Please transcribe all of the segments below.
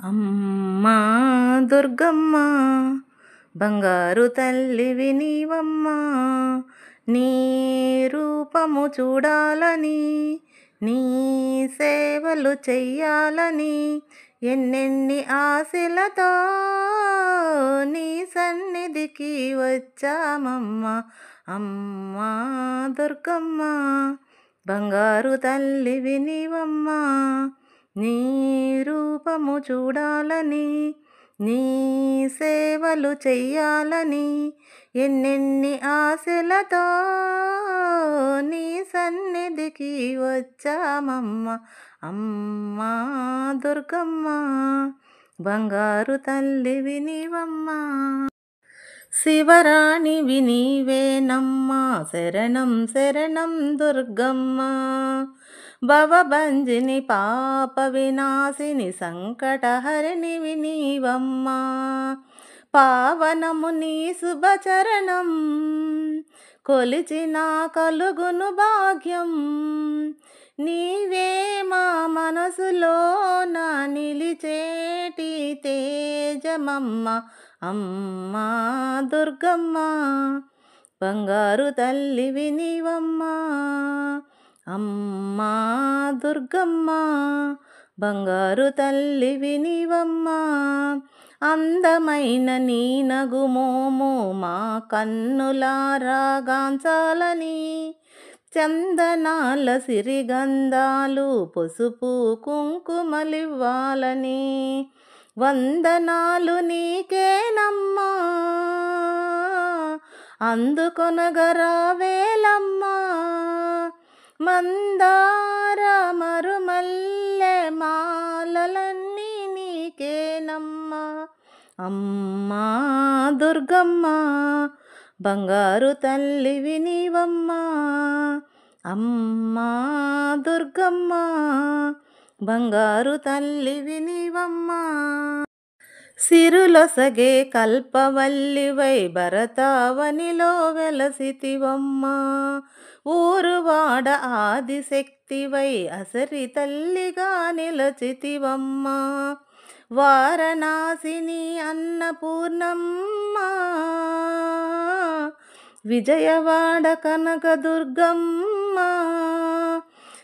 అమ్మా దుర్గమ్మ బంగారు తల్లివి నీవమ్మా, నీ రూపము చూడాలని, నీ సేవలు చెయ్యాలని ఎన్నెన్ని ఆశలతో నీ సన్నిధికి వచ్చామమ్మా. అమ్మా దుర్గమ్మ బంగారు తల్లివి నీవమ్మా, నీ రూపము చూడాలని, నీ సేవలు చెయ్యాలని ఎన్నెన్ని ఆశలతో నీ సన్నిధికి వచ్చామమ్మ. అమ్మా దుర్గమ్మ బంగారు తల్లివి నీవమ్మా, శివరాణివి నీవేనమ్మా, శరణం శరణం దుర్గమ్మ. భవభంజిని పాప వినాశిని సంకటహరిణివి నీవమ్మా, పావనము నీ శుభచరణం కొలిచిన కలుగును భాగ్యం. నీవే మా మనసులో నా నిలిచేటి తేజమమ్మ. అమ్మా దుర్గమ్మ బంగారు తల్లివి నీవమ్మా, అమ్మా దుర్గమ్మ బంగారు తల్లివి నీవమ్మా. అందమైన నీ నగుమోము మా కన్నులారా గాంచాలని, చందనాల సిరిగంధాలు పసుపు కుంకుమలివ్వాలని, వందనాలు నీకేనమ్మా అందుకొనగరావేలమ్మా. మందార మరుమల్లె మాలలన్నీ నీకేనమ్మా. అమ్మా దుర్గమ్మ బంగారు తల్లివి నీవమ్మా, అమ్మా దుర్గమ్మ బంగారు తల్లివి నీవమ్మా. సిరులొసగే కల్పవల్లివై భరతావనిలో వెలసితివమ్మా, ఊరువాడ ఆదిశక్తివై అసరి తల్లిగా నిలచితివమ్మా. వారణాసిని అన్నపూర్ణమ్మ, విజయవాడ కనకదుర్గమ్మ,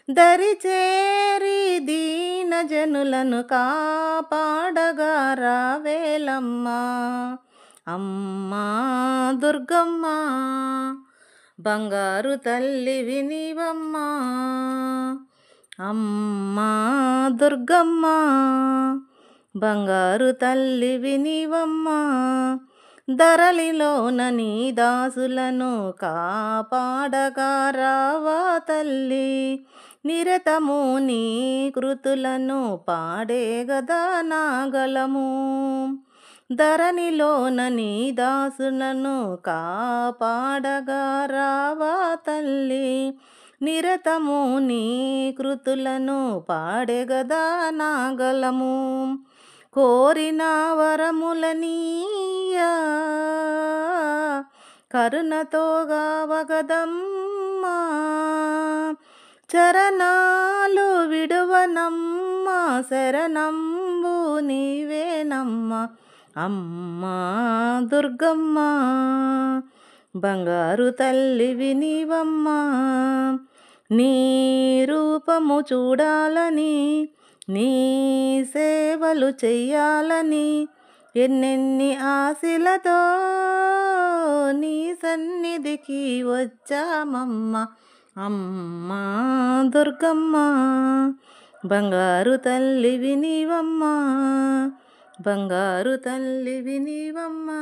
దరిచేరి దీన జనులను కాపాడగా రావేలమ్మా. అమ్మా దుర్గమ్మ బంగారు తల్లివి నీవమ్మా, అమ్మా దుర్గమ్మ బంగారు తల్లివి నీవమ్మా. ధరలిలోన నీ దాసులను కాపాడగా రావా తల్లి, నిరతము నీ కృతులను పాడే గదా నాగలము. ధరణిలోన నీ దాసులను కాపాడగా రావా తల్లి, నిరతము నీ కృతులను పాడే గదా నాగలము. కోరిన వరములనీయా కరుణతో గావగదమ్మా, చరణాలు విడువనమ్మా శరణంబు నీవేనమ్మా. అమ్మా దుర్గమ్మ బంగారు తల్లివి నీవమ్మా, నీ రూపము చూడాలని, నీ సేవలు చెయ్యాలని ఎన్నెన్ని ఆశలతో నీ సన్నిధికి వచ్చామమ్మ. అమ్మా దుర్గమ్మ బంగారు తల్లివి నీవమ్మా, బంగారు తల్లివి నీవమ్మా.